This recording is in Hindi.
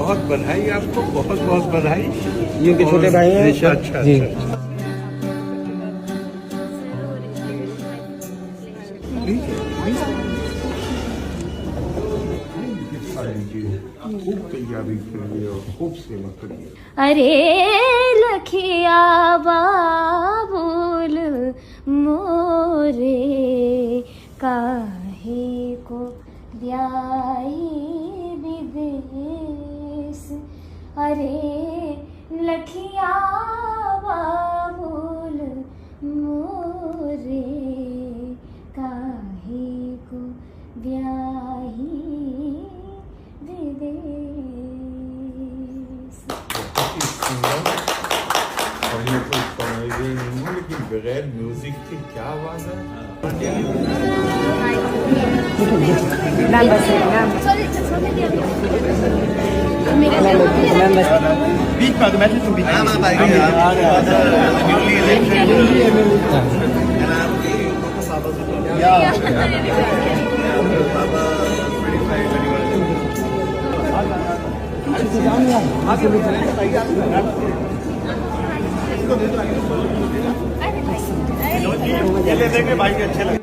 बहुत बधाई आपको, बहुत बहुत बधाई। ये उनके छोटे भाई हैं। अच्छा अच्छा जी। अच्छा। खूब तैयारी करिए और खूब सेवा करिए। अरे लखिया बाबुल मोरे काहे को ब्याई विदेश। अरे लखिया बाबुल मोरे काहे को ब्याही विदेश। और ये कोई कॉमेडी नहीं है, लेकिन बगैर म्यूजिक के क्या आवाज है। बीच में मैं तुम बीच अरे भाई ये ले देंगे भाई, अच्छे लगे।